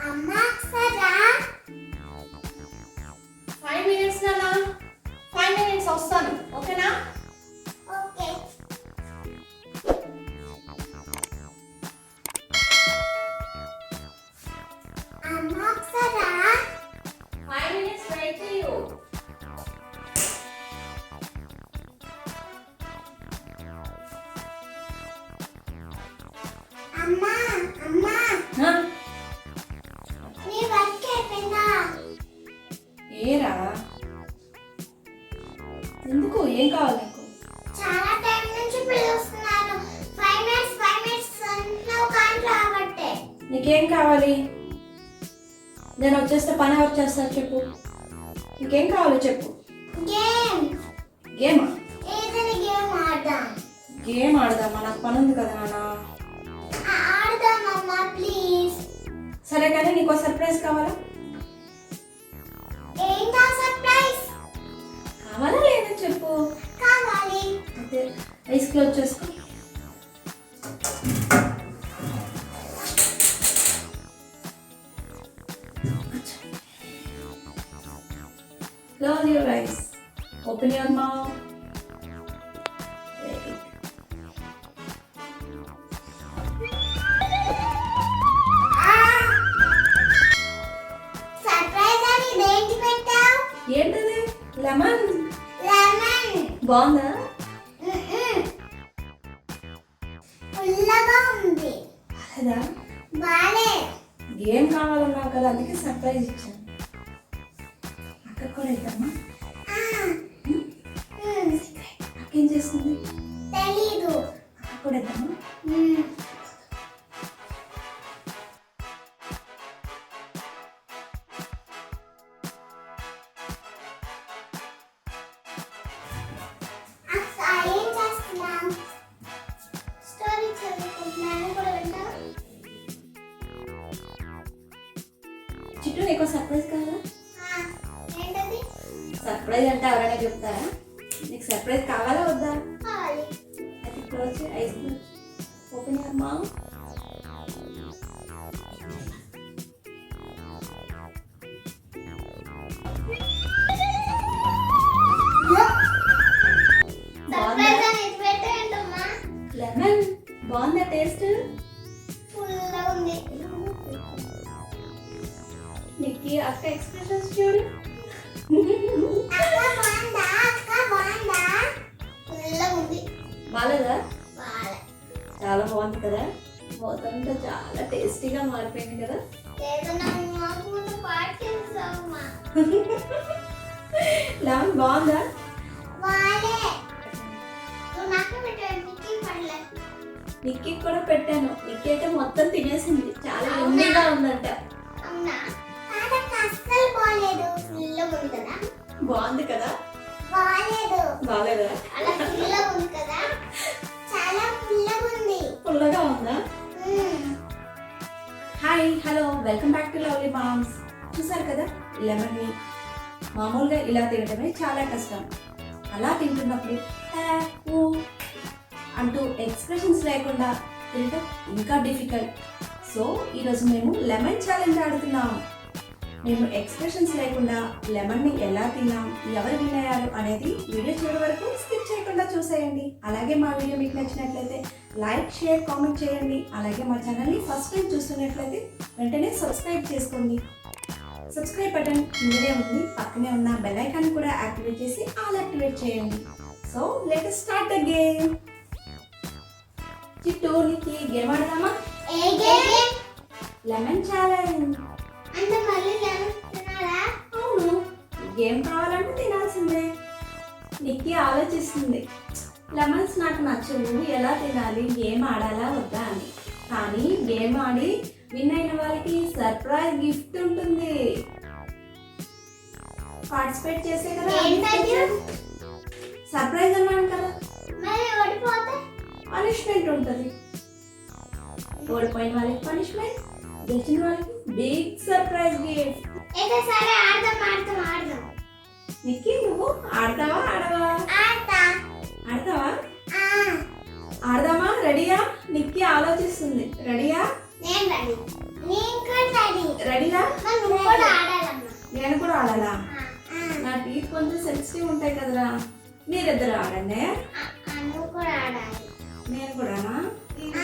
అమ్మా అక్షరా 5 minutes నానా 5 minutes వస్తాను ఓకేనా ఓకే అమ్మా అక్షరా 5 minutes wait to you అమ్మా అమ్మా హ నీ వర్క్ అయిపోయిందా ఏరా ఎందుకు ఏం కావాలి నీకు చాలా టైం నుంచి పిలుస్తున్నాను 5 minutes అంటున్నావు కానీ రావట్టే నీకేం కావాలి నేను వచ్చేస్తే పని ఎవరు చేస్తారు చెప్పు నీకేం కావాలో చెప్పు గేమ్ గేమా ఏదైనా గేమ్ ఆడదాం గేమ్ ఆడదామా నాకు పని ఉంది కదా నాన్న ఆడదాం అమ్మా ప్లీజ్ సరే కానీ నీకు సర్ప్రైజ్ కావాలా ఏంటా సర్ప్రైజ్ కావాలా లేదా చెప్పు కావాలి అయితే ఐస్ క్లోజ్ చేసుకో Close your eyes. Open your mouth. Very good. Surprise అని దేంటి పెట్టావు ఏంటది లెమన్ లెమన్ బాగుందా పుల్లగా ఉంది అదా బాలే గేమ్ కావాలన్నావు కదా అందుకే సర్ప్రైజ్ ఇచ్చాను అక్క కూడా ఇద్దామా అక్కేం చేస్తుంది తెలీదు అక్క కూడా ఇద్దామా అక్క ఏం చేస్తున్నావు స్టోరీ చదువుకుంటున్నాను కూడా వింటా చిట్టు నీకు సర్ప్రైజ్ కావాలా ఏంటది సర్ప్రైజ్ అంటే ఎవరైనా చెప్తారా నీకు సర్ప్రైజ్ కావాలా వద్దా కావాలి అయితే close eyes close open your mouth surprise అని ఇది పెట్టేయంటమ్మా లెమన్ బాగుందా టేస్ట్ పుల్లగా ఉంది నీకు అక్క ఎక్స్ప్రెషన్స్ చూడు అక్క బాగుందా పుల్లగా ఉంది బాగాలేదా బాలే చాలా బాగుంది కదా మొత్తంతో చాలా టేస్టీగా మారిపోయింది కదా ఏదైనా మాకు ముందు పాటు చేస్తావమ్మా లెమన్ బాగుందా బాలే నువ్వు నాకు పెట్టావు నీకు పడలే నిక్కీ కూడా పెట్టాను నిక్కీ అయితే మొత్తం తినేసింది చాలా ఎమ్మిగా ఉందంట అవునా కాదక్క అస్సలు బాలేదు పుల్లగా ఉంది కదా బాగుంది కదా బాలేదు బాగాలేదా అలా పుల్లగా ఉంది కదా చాలా పుల్లగా ఉంది పుల్లగా ఉందా hi hello welcome back to lovely moms చూసారు కదా లెమన్ని మామూలుగా ఇలా తినడమే చాలా కష్టం అలా తింటున్నప్పుడు "ఆ, ఊ" అంటూ ఎక్స్ప్రెషన్స్ లేకుండా తినడం ఇంకా డిఫికల్ట్ సో ఈరోజు మేము లెమన్ ఛాలెంజ్ ఆడుతున్నాం మేము ఎక్స్ప్రెషన్స్ లేకుండా లెమన్ని ఎలా తిన్నాం ఎవరు వినయ్యారు అనేది వీడియో చివరి వరకు స్కిప్ చేయకుండా చూసేయండి అలాగే మా వీడియో మీకు నచ్చినట్లయితే లైక్ షేర్ కామెంట్ చేయండి అలాగే మా ఛానల్ని ఫస్ట్ టైం చూస్తున్నట్లయితే వెంటనే సబ్స్క్రైబ్ చేసుకోండి సబ్స్క్రైబ్ బటన్ కిందనే ఉంది పక్కనే ఉన్న బెల్ ఐకాన్ కూడా యాక్టివేట్ చేసి ఆల్ యాక్టివేట్ చేయండి so let start the game చిట్టు నీకు గేమ్ ఆడదామా ఏ గేమ్ లెమన్ ఛాలెంజ్ అంటే మళ్ళీ లెమన్ తినాలా అవును గేమ్ కావాలంటే తినాల్సిందే నిక్కి ఆలోచిస్తుంది లెమన్స్ నాకు నచ్చవు ఎలా తినాలి గేమ్ ఆడాలా వద్దా అని కానీ గేమ్ ఆడి విన్ అయిన వాళ్ళకి సర్ప్రైజ్ గిఫ్ట్ ఉంటుంది పార్టిసిపేట్ చేసే కదా ఏంటది? సర్ప్రైజ్ అన్నాను కదా మరి ఓడిపోతే పనిష్మెంట్ ఉంటుంది ఓడిపోయిన వాళ్ళకి పనిష్మెంట్ గెలిచిన వాళ్ళకి బిగ్ సర్ప్రైజ్ గిఫ్ట్ అయితే సరే ఆడదాం నిక్కి నువ్వు ఆడతావా ఆడవా ఆడతావా ఆడదామా రెడీయా నిక్కి ఆలోచిస్తుంది రెడీయా నేను రెడీ రెడీనా? మరి నువ్వు కూడా ఆడాలమ్మా. నేను కూడా ఆడాలా? ఆ, నా టీత్ కొంచెం సెన్సిటివ్ ఉంటాయి కదరా. మీరిద్దరు ఆడండి. నువ్వు కూడా ఆడాలి. నేను కూడానా? ఆ,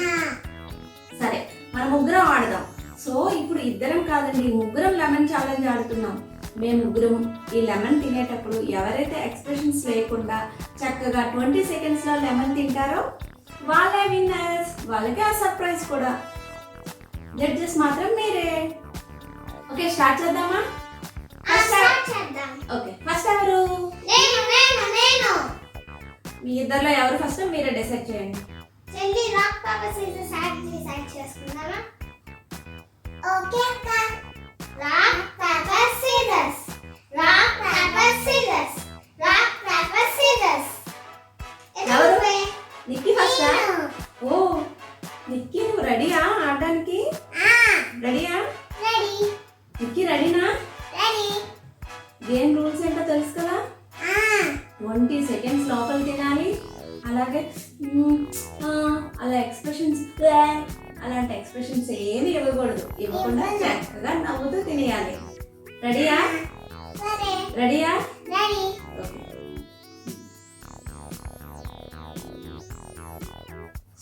సరే మన ముగ్గురం ఆడదాం. సో ఇప్పుడు ఇద్దరం కాదండి, ముగ్గురం లెమన్ ఛాలెంజ్ ఆడుతున్నాం. మేము ముగ్గురం ఈ లెమన్ తినేటప్పుడు ఎవరైతే ఎక్స్ప్రెషన్స్ లేకుండా చక్కగా 20 సెకండ్స్లో లెమన్ తింటారో వాళ్ళే విన్నర్స్. వాళ్ళకి ఆ సర్ప్రైజ్ కూడా. జడ్జెస్ మాత్రం మీరే. ఓకే, స్టార్ట్ చేద్దామా? స్టార్ట్ చేద్దాం. ఓకే, ఫస్ట్ ఎవరు? నేను నేను నేను మీ ఇద్దరిలో ఎవరు ఫస్ట్ మీరే డిసైడ్ చేయండి. చెల్లి రాక్ పేపర్ సీజర్ సాట్ డిసైడ్ చేసుకుందామా? ఓకే అక్క. Rock paper scissors, rock paper scissors, rock paper scissors. ఎవరు? నిక్కీ ఫస్టా? ఓ నిక్కీ, నువ్వు రెడీయా ఆడడానికి? రెడీయా? రెడీ నిక్కీ రెడీనా? రెడీ. గేమ్ రూల్స్ ఏంటో తెలుసు కదా? 20 సెకండ్స్ లోపల తినాలి. అలాగే అలా ఎక్స్ప్రెషన్స్, అలాంటి ఎక్స్ప్రెషన్స్ ఏమి ఇవ్వకూడదు. ఇవ్వకుండా చక్కగా నవ్వుతూ తినేయాలి. రెడీయా? సరే రెడీయా? రెడీ. ఓకే,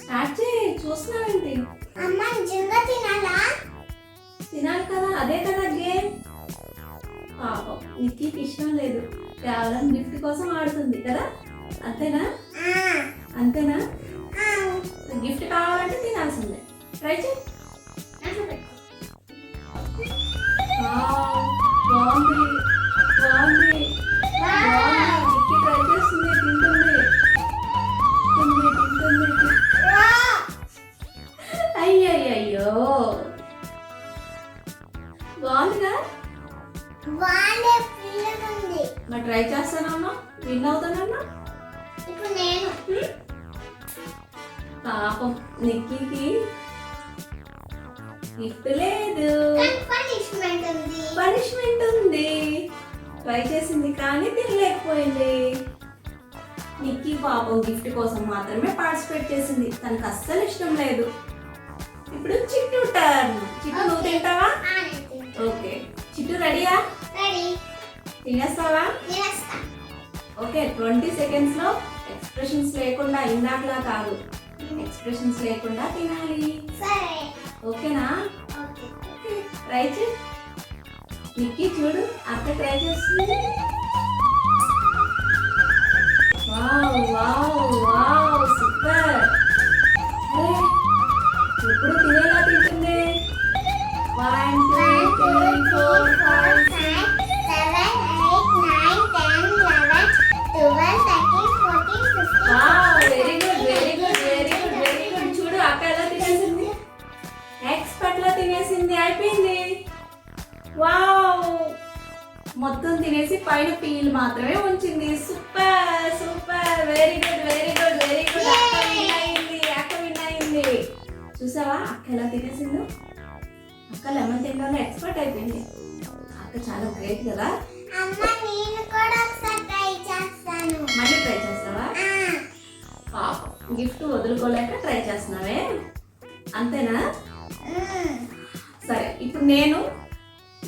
స్టార్ట్ చేయి. చూస్తున్నావేంటి? అమ్మ నిజంగా తినాలా? తినాలి కదా, అదే కదా గేమ్. పాపం నిక్కీకి ఇష్టం లేదు, కేవలం గిఫ్ట్ కోసం ఆడుతుంది కదా. అంతేనా? అంతేనా? గిఫ్ట్ కావాలంటే తినాల్సిందే. ట్రై చేయి. వావ్, బాగుంది బాగుంది బాగుంది. నిక్కీ ట్రై చేస్తుంది, తింటుంది తింటుంది తింటుంది. అయ్యయ్యో, బాగుందిగా? బాగా ఫీలింగ్ ఉంది. మరి ట్రై చేస్తానమ్మా, విన్ అవుతానమ్మా. ఇప్పుడు నేను పాపం నిక్కీకి గిఫ్ట్ లేదు, పనిష్మెంట్ ఉంది. పనిష్మెంట్ ఉంది. ట్రై చేసింది కానీ తినలేకపోయింది. నిక్కీ పాపం గిఫ్ట్ కోసం మాత్రమే పార్టిసిపేట్ చేసింది, తనకు అస్సలు ఇష్టం లేదు. ఇప్పుడు చిట్టు టర్న్. చిట్టు, నువ్వు తింటావా? ఓకే, చిట్టు రెడీయా? రెడీ. తినేస్తావా? తినేస్తా. ఓకే, 20 సెకండ్స్ లో ఎక్స్ప్రెషన్స్ లేకుండా, ఇందాకలా కాదు, ఎక్స్ప్రెషన్స్ లేకుండా తినాలి. సరే ఓకేనా? ఓకే. ఓకే, ట్రై చేయి. నిక్కీ చూడు, అక్క ట్రై చేస్తుంది. Wow wow wow, super. అరే, ఎప్పుడు తినేలా తింటుంది. 1 2 3 4 5 wow, very good very good very good very good. చూడు అక్క ఎలా తినేసింది, ఎక్స్పర్ట్ లా తినేసింది. అయిపోయింది. వావ్, మొత్తం తినేసి పైన పీల్ మాత్రమే ఉంచింది. Super super, very good very good very good. అక్క విన్ అయింది, అక్క విన్ అయింది. చూసావా అక్క ఎలా తినేసిందో? అక్క లెమన్ తినడంలో ఎక్స్పర్ట్ అయిపోయింది. అక్క చాలా గ్రేట్ కదా. మళ్ళీ ట్రై చేస్తావా? పాపం గిఫ్ట్ వదులుకోలేక ట్రై చేస్తున్నావే, అంతేనా? సరే, ఇప్పుడు నేను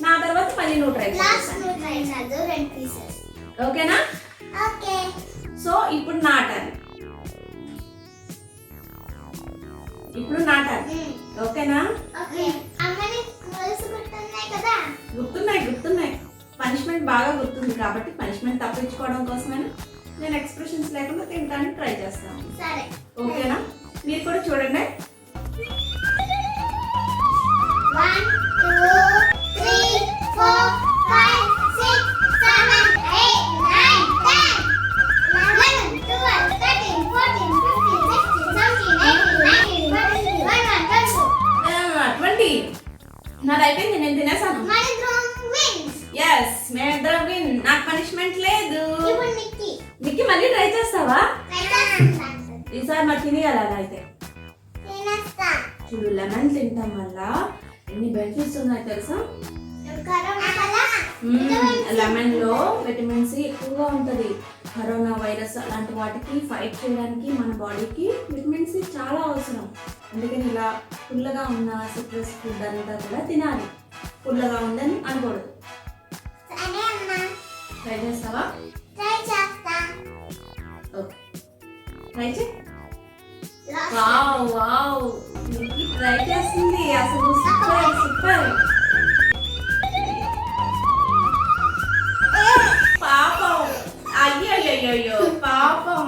నా తర్వాత మళ్ళీ నువ్వు ట్రై చేస్తాను. ఓకేనా? సో ఇప్పుడు నా టర్న్. ఇప్పుడు నా టర్న్. ఓకేనా? గుర్తున్నాయి గుర్తున్నాయి. పనిష్మెంట్ బాగా గుర్తుంది కాబట్టి పనిష్మెంట్ తప్పించుకోవడం కోసమైనా నేను ఎక్స్ప్రెషన్స్ లేకుండా తినడానికి ట్రై చేస్తాను. సరే ఓకేనా? మీరు కూడా చూడండి. 1 2 3 4 5 6 7 8 9 10 11 12 13 14 15 16 17 18 19 20 20 నాది అయిపోయింది, నేను తినేసాను. ఎస్, మేమిద్దరం విన్. నాకు పనిష్మెంట్ లేదు. నిక్కి మళ్ళీ ట్రై చేస్తావా? ఈసారి మరి తినేయాలి. అలా అయితే చూడు, లెమన్ తినటం వల్ల ఎన్ని బెనిఫిట్స్ ఉన్నాయి తెలుసా? లెమన్ లో విటమిన్ సి ఎక్కువగా ఉంటుంది. కరోనా వైరస్ అలాంటి వాటికి ఫైట్ చేయడానికి మన బాడీకి విటమిన్ సి చాలా అవసరం. అందుకని ఇలా పుల్లగా ఉన్న సిట్రస్ ఫుడ్ అంతా కూడా తినాలి. పుల్లగా ఉందని అనకూడదు. సరే అమ్మా, ట్రై చేస్తావా? ట్రై చేస్తా. ఓకే, ట్రై చేయి. లాస్ట్ వావ్ వావ్, నీకు ట్రై చేస్తుంది అసలు. Super super. పాపం, అయ్యో పాపం,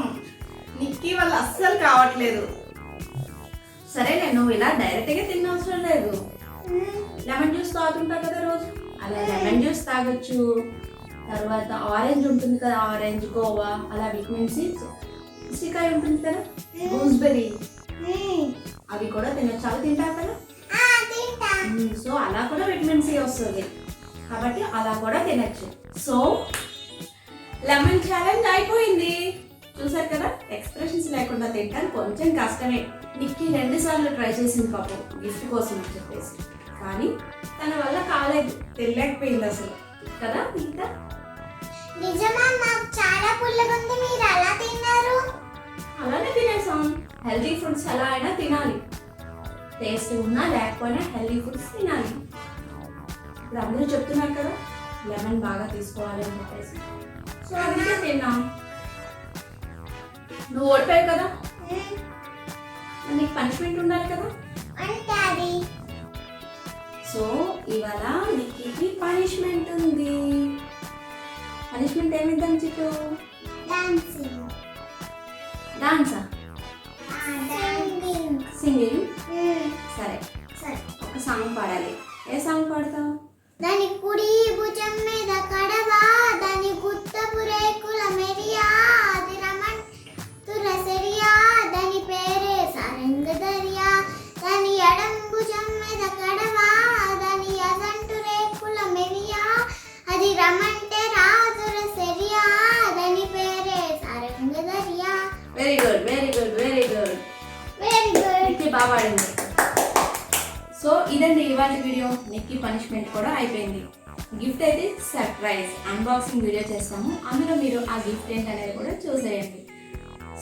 నిక్కీ వాళ్ళు అస్సలు కావట్లేదు. సరే, నేను ఇలా డైరెక్ట్గా తినవసరం లేదు. లెమన్ జ్యూస్ తాగుతుంటా కదా రోజు, అలా లెమన్ జ్యూస్ తాగొచ్చు. తర్వాత ఆరెంజ్ ఉంటుంది కదా, ఆరెంజ్, గోవా, అలా విటమిన్ సి, ఉసిరికాయ ఉంటుంది కదా, గూస్బెర్రీ, అవి కూడా తినొచ్చు. అవి తింటారు కదా. తింటా. సో అలా కూడా విటమిన్ సి వస్తుంది కాబట్టి అలా కూడా తినచ్చు. సో లెమన్ ఛాలెంజ్ అయిపోయింది. చూసారు కదా, ఎక్స్ప్రెషన్స్ లేకుండా తింటాను కొంచెం కష్టమే. నిక్కి 2 సార్లు ట్రై చేసింది పాపం గిఫ్ట్ కోసం అని చెప్పేసి, కానీ తన వల్ల కాలేదు, తెలియకపోయింది అసలు కదా. ఇంకా నిజమా? నాకు చాలా పుల్లగా ఉంది, మీరు అలా తిన్నారు? అలానే తినేసాం. హెల్తీ ఫుడ్స్ ఎలా అయినా తినాలి, టేస్ట్ ఉన్నా లేకపోయినా హెల్తీ ఫుడ్స్ తినాలి. ఇప్పుడు అందరూ చెప్తున్నారు కదా లెమన్ బాగా తీసుకోవాలి అని చెప్పేసి, సో అందుకే తిన్నాం. నువ్వు ఓడిపోయావు కదా, నీకు పనిష్మెంట్ ఉండాలి కదా. అంటే అది సో ఇవాళ నీకు పనిష్మెంట్ ఉంది. పనిష్మెంట్ ఏమిద్దాం చిట్టు? డాన్సింగ్. డాన్సా? డాన్సింగ్. సింగింగ్? సరే, సరే. ఒక సాంగ్ పాడాలి. ఏ సాంగ్ పాడతావు? దాని కుడి భుజం మీద కడవా, దాని గుత్తపు రేకుల మెరియా, అది రమణ్ తురసెరియా, దాని పేరే సారంగ దరియా. దాని ఎడం భుజం మీద కడవా, దాని అదంటు రేకుల మెరియా, అది రమంటే రాజురసెరియా, దాని పేరే Saranga Dariya. Very good, very good, very good, very good. Nikki బాగా పాడింది. సో ఇదండి ఇవాళ వీడియో. నిక్కి పనిష్మెంట్ కూడా అయిపోయింది. గిఫ్ట్ అయితే సర్ప్రైజ్ అన్బాక్సింగ్ వీడియో చేస్తాము, అందులో మీరు ఆ గిఫ్ట్ ఏంటనేది కూడా చూసేయండి.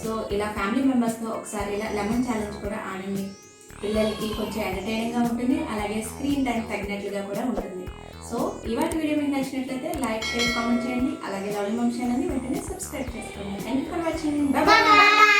సో ఇలా ఫ్యామిలీ మెంబర్స్తో ఒకసారి ఇలా లెమన్ ఛాలెంజ్ కూడా ఆడండి. పిల్లలకి కొంచెం ఎంటర్టైనింగ్గా ఉంటుంది, అలాగే స్క్రీన్ టైం తగ్గినట్లుగా కూడా ఉంటుంది. సో ఇవాళ వీడియో మీకు నచ్చినట్లయితే లైక్, షేర్, కామెంట్ చేయండి. అలాగే లవ్లీ మామ్స్ ఛానల్ని వెంటనే సబ్స్క్రైబ్ చేసుకోండి. Thank you for watching. By by.